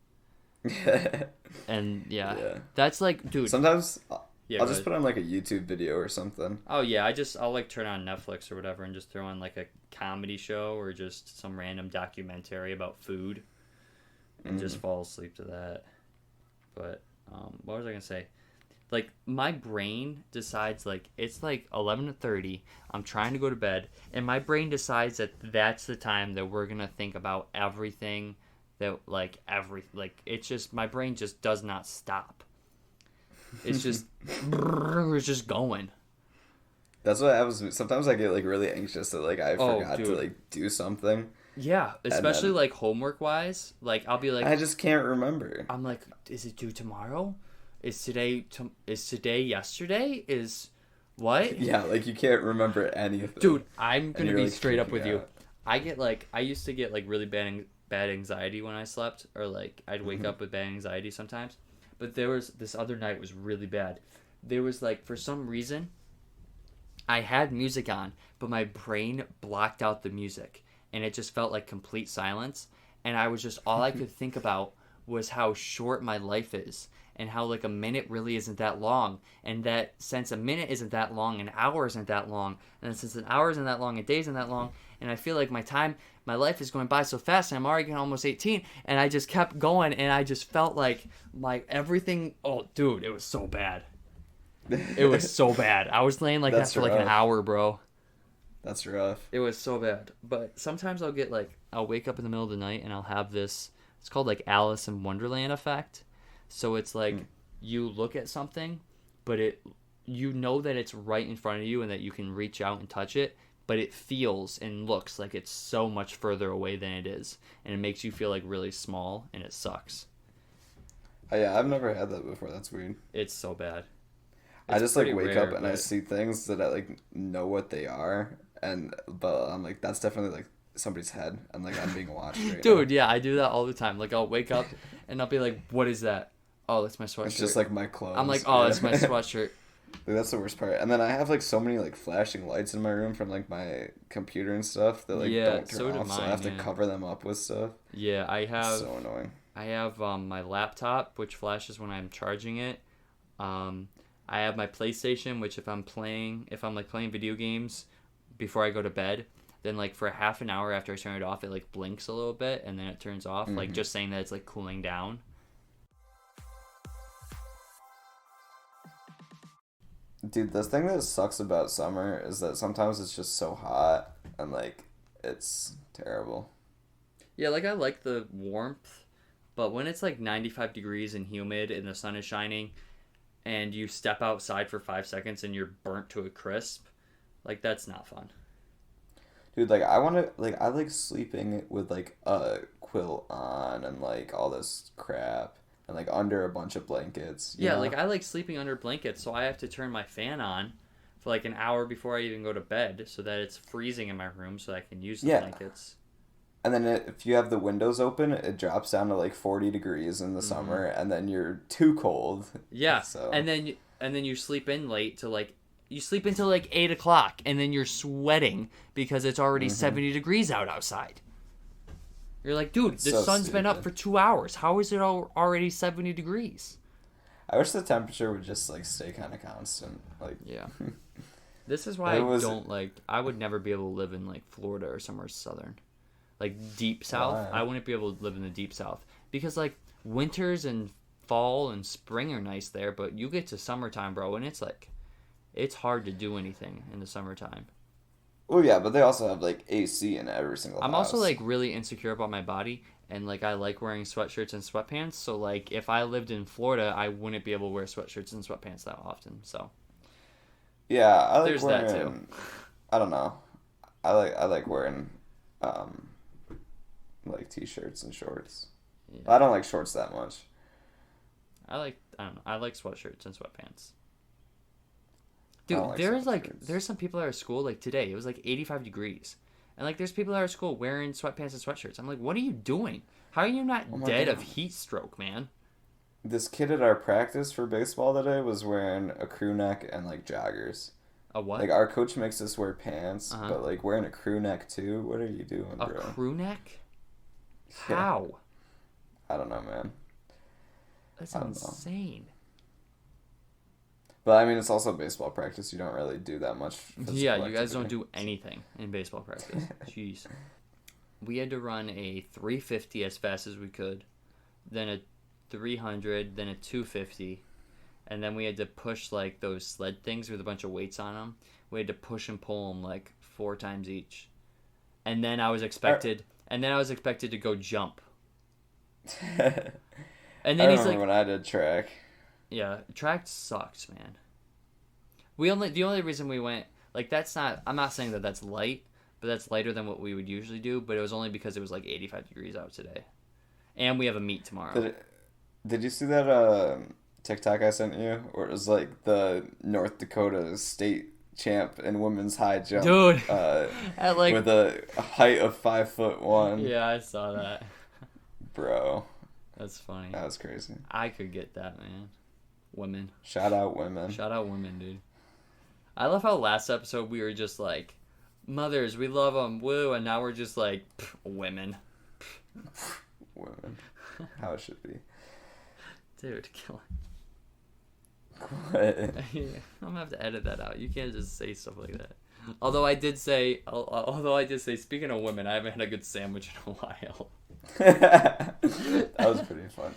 And yeah, Yeah. that's like, dude. Sometimes Yeah, I'll go just ahead. put on like a YouTube video or something. Oh yeah, I'll like turn on Netflix or whatever and just throw on like a comedy show or just some random documentary about food and just fall asleep to that. But what was I gonna say? Like my brain decides like it's like 11:30. I'm trying to go to bed, and my brain decides that that's the time that we're gonna think about everything that like it's just my brain just does not stop. It's just it's just going. That's what happens. Sometimes I get like really anxious that like I Oh, forgot to dude. like do something. Yeah, especially then- like homework wise. Like I'll be like, I just can't remember. I'm like, is it due tomorrow? Is today yesterday? Is what? Yeah, like you can't remember anything. Dude, I'm gonna you're, be like, straight up with freaking you. out. I used to get like really bad anxiety when I slept, or like I'd wake up with bad anxiety sometimes. But there was this other night was really bad. There was like for some reason, I had music on, but my brain blocked out the music, and it just felt like complete silence. And I was just all I could think about was how short my life is, and how like a minute really isn't that long, and that since a minute isn't that long, an hour isn't that long, and then since an hour isn't that long, a day isn't that long, and I feel like my life is going by so fast, and I'm already getting almost 18, and I just kept going, and I just felt like my everything. Oh, dude, it was so bad. It was so bad. I was laying like that That's for like an rough. hour, bro. That's rough. It was so bad. But sometimes I'll wake up in the middle of the night and I'll have this. It's called like Alice in Wonderland effect. So it's like you look at something, but you know that it's right in front of you and that you can reach out and touch it, but it feels and looks like it's so much further away than it is, and it makes you feel like really small, and it sucks. Oh, yeah, I've never had that before. That's weird. It's so bad. I It's just like pretty wake rare, up and I but- see things that I like know what they are, but I'm like that's definitely like somebody's head, and like I'm being watched right Dude, now. yeah, I do that all the time. Like I'll wake up and I'll be like, "What is that?" Oh, that's my sweatshirt. It's just like my clothes. I'm like, "Oh, Yeah. that's my sweatshirt." Like, that's the worst part. And then I have like so many like flashing lights in my room from like my computer and stuff that like Yeah, don't turn so do off, so I mine, have to yeah. cover them up with stuff. Yeah, It's so annoying. I have my laptop, which flashes when I'm charging it. I have my PlayStation, which if I'm like playing video games before I go to bed, then like for half an hour after I turn it off, it like blinks a little bit and then it turns off, like just saying that it's like cooling down. Dude, the thing that sucks about summer is that sometimes it's just so hot and like it's terrible. Yeah, like I like the warmth, but when it's like 95 degrees and humid and the sun is shining and you step outside for 5 seconds and you're burnt to a crisp, like that's not fun. Dude, like I like sleeping with like a quilt on and like all this crap and like under a bunch of blankets. you Yeah, know? like I like sleeping under blankets, so I have to turn my fan on for like an hour before I even go to bed so that it's freezing in my room so I can use the Yeah. blankets. And then if you have the windows open, it drops down to like 40 degrees in the Mm-hmm. summer, and then you're too cold. Yeah, So and then you sleep in late to like you sleep until like 8 o'clock, and then you're sweating because it's already 70 degrees outside. You're like, dude, the So sun's been up stupid. for 2 hours. How is it already 70 degrees? I wish the temperature would just like stay kind of constant. Like Yeah. This is why It was- I would never be able to live in like Florida or somewhere southern. Like deep south, Why? I wouldn't be able to live in the deep south because like winters and fall and spring are nice there, but you get to summertime, bro, and it's like it's hard to do anything in the summertime. oh yeah, but they also have like AC in every single I'm house. also like really insecure about my body, And, like, I like wearing sweatshirts and sweatpants. So, like, if I lived in Florida, I wouldn't be able to wear sweatshirts and sweatpants that often. So, Yeah, I like there's that, too. wearing. I don't know. I like wearing, um, like t-shirts and shorts. I Yeah. don't like shorts that much. I don't know. I like sweatshirts and sweatpants. I don't Dude, like there's sweatshirts. some people at our school, like, today, it was, like, 85 degrees. And, like, there's people at our school wearing sweatpants and sweatshirts. I'm like, what are you doing? How are you Oh not my dead god. of heat stroke, man? This kid at our practice for baseball today was wearing a crew neck and like joggers. A what? Like our coach makes us wear pants, Uh-huh. but like wearing a crew neck too. What are you doing, A bro? crew neck? Yeah, How? I don't know, man. That's I don't know. insane. But I mean, it's also baseball practice. You don't really do that much Yeah, physical you guys don't activity. do anything in baseball practice. Jeez. We had to run a 350 as fast as we could, then a 300, then a 250, and then we had to push like those sled things with a bunch of weights on them. We had to push and pull them like 4 times each, and then I was I, expected to go jump, I and then he's remember like, when I did track. "Yeah, track sucks, man." The only reason we went like that's not. I'm not saying that that's light, but that's lighter than what we would usually do. But it was only because it was like 85 degrees out today, and we have a meet tomorrow. Did you see that TikTok I sent you, where it was like the North Dakota state champ in women's high jump, Dude, uh, at like with a height of 5'1"? yeah, I saw that. Bro, That's funny. that was crazy. I could get that, man. Women. Shout out women. Shout out women, dude. I love how last episode we were just like, mothers, we love them, woo, and now we're just like, women. Women. How it should be. Dude, kill What? it. I'm gonna have to edit that out. You can't just say stuff like that. Although I did say, speaking of women, I haven't had a good sandwich in a while. That was pretty funny.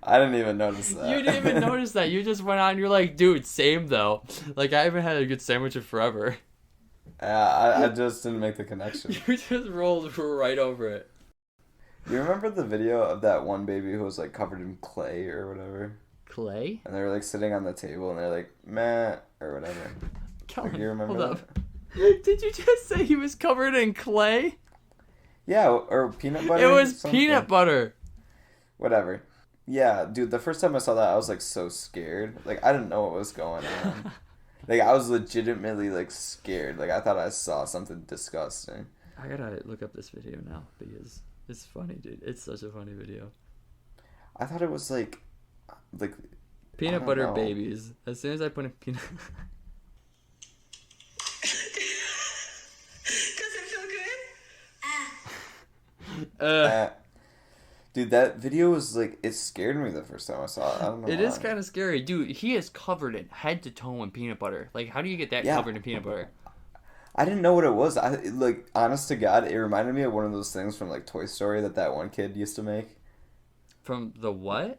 I didn't even notice that. You didn't even notice that. You just went on and you're like, dude, same though. Like, I haven't had a good sandwich in forever. Yeah, I just didn't make the connection. You just rolled right over it. You remember the video of that one baby who was like covered in clay or whatever? Clay? And they were like sitting on the table and they're like, meh, or whatever. Kellen, Like, you remember hold that? up. Did you just say he was covered in clay? Yeah, or peanut butter? It was something. peanut butter. Whatever. Yeah, dude, the first time I saw that, I was like so scared. Like, I didn't know what was going on. Like, I was legitimately like scared. Like, I thought I saw something disgusting. I gotta look up this video now because it's funny, dude. It's such a funny video. I thought it was like I Peanut don't butter know. babies. As soon as I put in peanut... Does it feel good? Uh, dude, that video was like, it scared me the first time I saw it. I don't know It why. is kind of scary. Dude, he is covered in head to toe in peanut butter. Like, how do you get that Yeah. covered in peanut butter? I didn't know what it was. Like, honest to God, it reminded me of one of those things from like Toy Story that one kid used to make. From the what?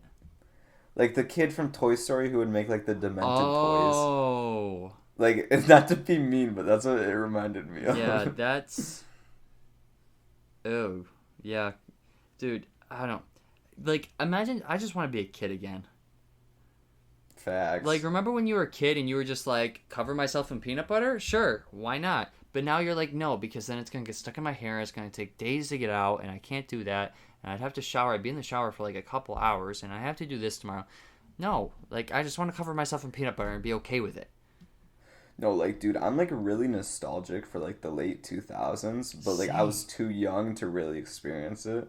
Like the kid from Toy Story who would make like the demented toys. Oh. Like, it's not to be mean, but that's what it reminded me of. Yeah, that's... Oh. Yeah. Dude, I don't... Like, imagine... I just want to be a kid again. Facts. Like, remember when you were a kid and you were just like, cover myself in peanut butter? Sure, why not? But now you're like, no, because then it's going to get stuck in my hair. It's going to take days to get out, and I can't do that. And I'd have to shower. I'd be in the shower for like a couple hours, and I have to do this tomorrow. No, like, I just want to cover myself in peanut butter and be okay with it. No, like, dude, I'm like really nostalgic for like the late 2000s, but like I was too young to really experience it.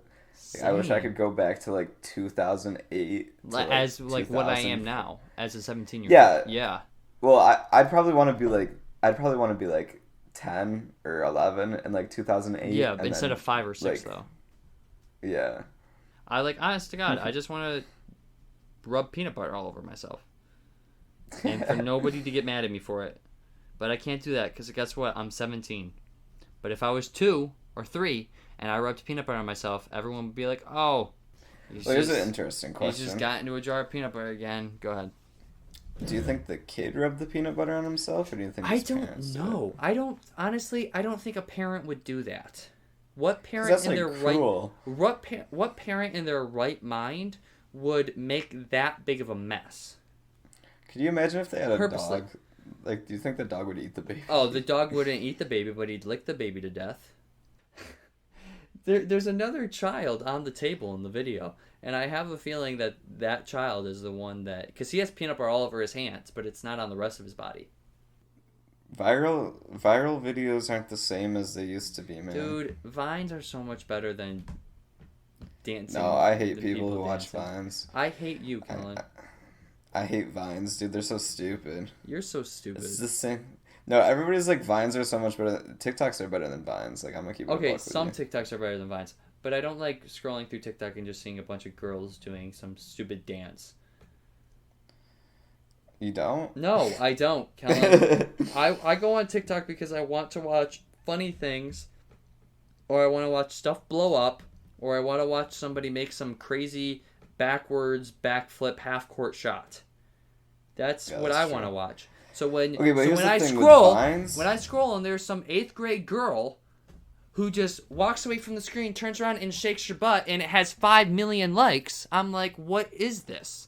Like, I wish I Same. could go back to like 2008 to, As like what I 2000. am now, as a 17-year-old. Yeah. Yeah. Well, I'd probably want to be like 10 or 11 in like 2008. Yeah, and instead then, of 5 or 6, like, though. Yeah. I like, honest to God, I just want to rub peanut butter all over myself. And for nobody to get mad at me for it. But I can't do that because guess what? I'm 17. But if I was 2 or 3 and I rubbed peanut butter on myself, everyone would be like, oh, Well, here's an interesting he's question. just got into a jar of peanut butter again. Go ahead. Do you think the kid rubbed the peanut butter on himself, or do you think I his don't parents did? know. I don't, honestly, I don't think a parent would do that. What parent That's in like their cruel. what parent in their right mind would make that big of a mess? Could you imagine if they had a Purposely. dog? Like, do you think the dog would eat the baby? Oh, the dog wouldn't eat the baby, but he'd lick the baby to death. There's another child on the table in the video, and I have a feeling that that child is the one that... Because he has peanut butter all over his hands, but it's not on the rest of his body. Viral videos aren't the same as they used to be, man. Dude, Vines are so much better than dancing. No, I hate than people who watch dancing. Vines. I hate you, Kellen. I hate Vines, dude. They're so stupid. You're so stupid. It's the same. No, everybody's like, Vines are so much better. TikToks are better than Vines. Like, I'm gonna keep it a Okay, buck with some you. TikToks are better than Vines, but I don't like scrolling through TikTok and just seeing a bunch of girls doing some stupid dance. You don't? No, I don't, Kellen. I go on TikTok because I want to watch funny things, or I want to watch stuff blow up, or I want to watch somebody make some crazy backwards backflip half court shot. That's what I want to watch. So when I scroll and there's some 8th grade girl who just walks away from the screen, turns around and shakes your butt, and it has 5 million likes, I'm like, what is this?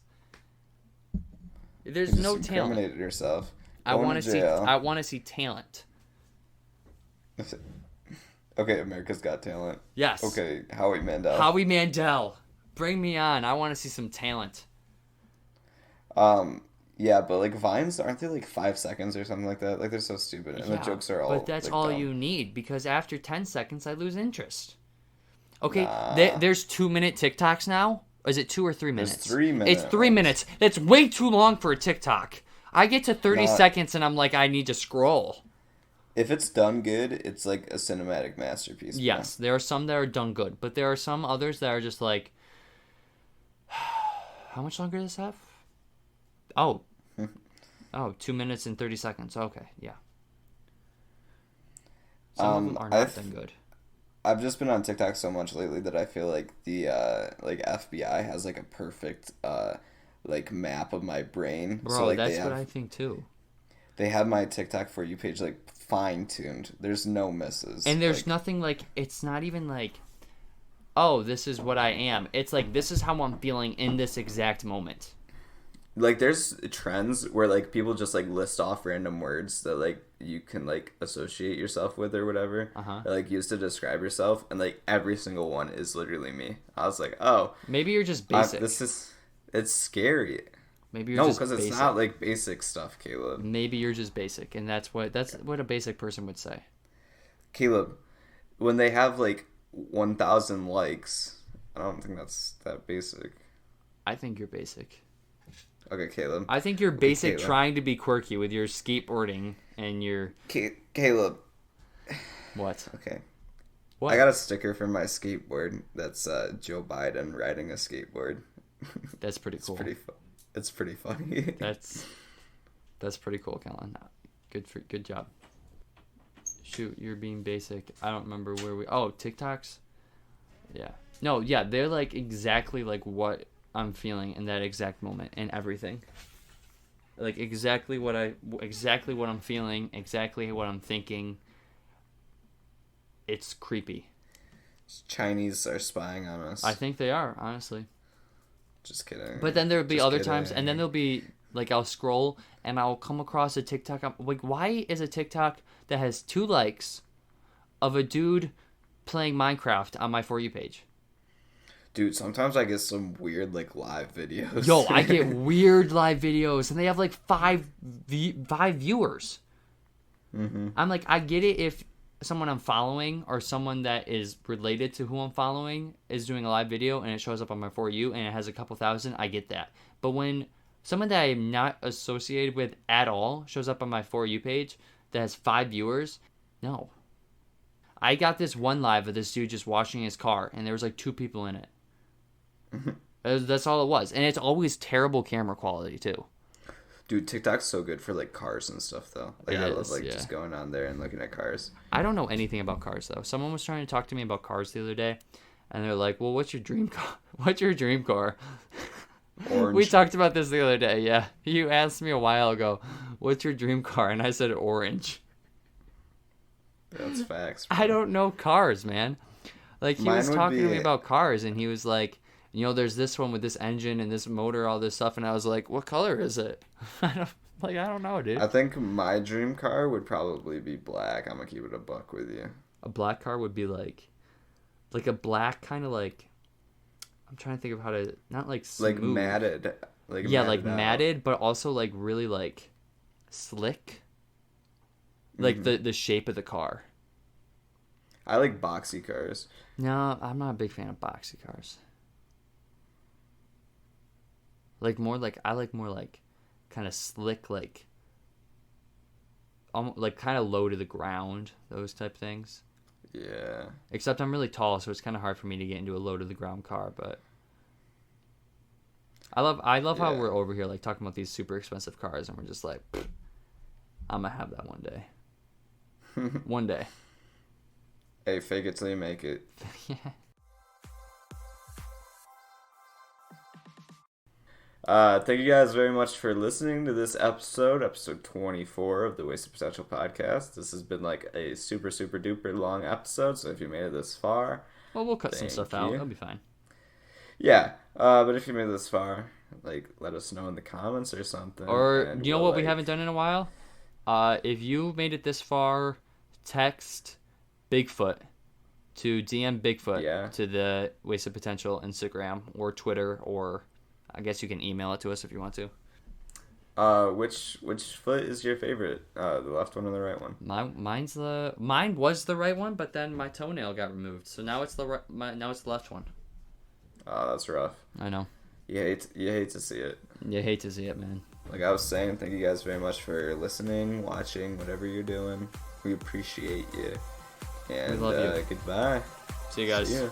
There's no talent. Incriminated yourself. I want to see talent. Okay, America's Got Talent. Yes. Okay, Howie Mandel. Howie Mandel. Bring me on. I want to see some talent. Yeah, but like Vines, aren't they like 5 seconds or something like that? Like they're so stupid, and the jokes are all. But that's like, all dumb. you need, because after 10 seconds, I lose interest. Okay, Nah. there's 2-minute TikToks now. Or is it 2 or 3 minutes? There's 3 minutes. It's 3 minutes. That's way too long for a TikTok. I get to 30 Nah. seconds and I'm like, I need to scroll. If it's done good, it's like a cinematic masterpiece. Bro. Yes, there are some that are done good, but there are some others that are just like, how much longer does this have? Oh, 2 minutes and 30 seconds. Okay, yeah. Some of them are not done good. I've just been on TikTok so much lately that I feel like the like FBI has like a perfect like map of my brain. Bro, so, like, that's what I think too. They have my TikTok For You page like fine-tuned. There's no misses. And there's nothing like, it's not even like, oh, this is what I am. It's like, this is how I'm feeling in this exact moment. Like, there's trends where like people just like list off random words that like you can like associate yourself with or whatever, or like use to describe yourself, and like every single one is literally me. I was like, oh, maybe you're just basic. It's scary. Maybe you're just basic. No, because it's not like basic stuff, Caleb. Maybe you're just basic, and that's what a basic person would say. Caleb, when they have like 1,000 likes, I don't think that's that basic. I think you're basic. Okay, Caleb. I think you're basic trying to be quirky with your skateboarding and your... Caleb. What? Okay. What? I got a sticker for my skateboard that's Joe Biden riding a skateboard. That's pretty cool. It's pretty funny. That's pretty cool, Kellen. Good job. Shoot, you're being basic. I don't remember where we... Oh, TikToks? Yeah. No, yeah, they're like exactly like what I'm feeling in that exact moment and everything. Like exactly what I'm feeling, exactly what I'm thinking. It's creepy. Chinese are spying on us. I think they are, honestly. Just kidding. But then there'll be other times, and then there'll be like I'll scroll and I'll come across a TikTok. I'm like, why is a TikTok that has 2 likes of a dude playing Minecraft on my For You page? Dude, sometimes I get some weird like live videos. Yo, I get weird live videos, and they have like 5 viewers. Mm-hmm. I'm like, I get it if someone I'm following or someone that is related to who I'm following is doing a live video and it shows up on my For You and it has a couple thousand, I get that. But when someone that I'm not associated with at all shows up on my For You page that has 5 viewers, no. I got this one live of this dude just washing his car, and there was like 2 people in it. That's all it was. And it's always terrible camera quality too. Dude, TikTok's so good for like cars and stuff though. Like I love like just going on there and looking at cars. I don't know anything about cars though. Someone was trying to talk to me about cars the other day, and they're like, "Well, what's your dream car? What's your dream car?" Orange. We talked about this the other day. Yeah, you asked me a while ago, "What's your dream car?" and I said orange. That's facts. I don't know cars, man. Like, he was talking to me about cars, and he was like, you know, there's this one with this engine and this motor, all this stuff, and I was like, what color is it? I don't know, dude. I think my dream car would probably be black. I'm gonna keep it a buck with you. A black car would be like a black kind of like, I'm trying to think of how to, not like smooth. Like matted. Like yeah, matted like out. matted, but also like really like slick. Like the shape of the car. I like boxy cars. No, I'm not a big fan of boxy cars. I like more like kind of slick, like like kind of low to the ground, those type things. Yeah. Except I'm really tall, so it's kind of hard for me to get into a low to the ground car, but I love how we're over here like talking about these super expensive cars, and we're just like, I'm gonna have that one day. One day. Hey, fake it till you make it. Yeah. Thank you guys very much for listening to this episode 24 of the Wasted Potential podcast. This has been like a super, super duper long episode, so if you made it this far, Well, we'll cut some stuff out. It'll be fine. Yeah, but if you made it this far, like, let us know in the comments or something. Or, you know what we haven't done in a while? If you made it this far, text Bigfoot to DM Bigfoot to the Wasted Potential Instagram or Twitter, or I guess you can email it to us if you want to. Which foot is your favorite? The left one or the right one? Mine was the right one, but then my toenail got removed, so now it's the left one. Oh, that's rough. I know. You hate to see it. You hate to see it, man. Like I was saying, thank you guys very much for listening, watching, whatever you're doing. We appreciate you. And we love you. Goodbye. See you guys. See ya.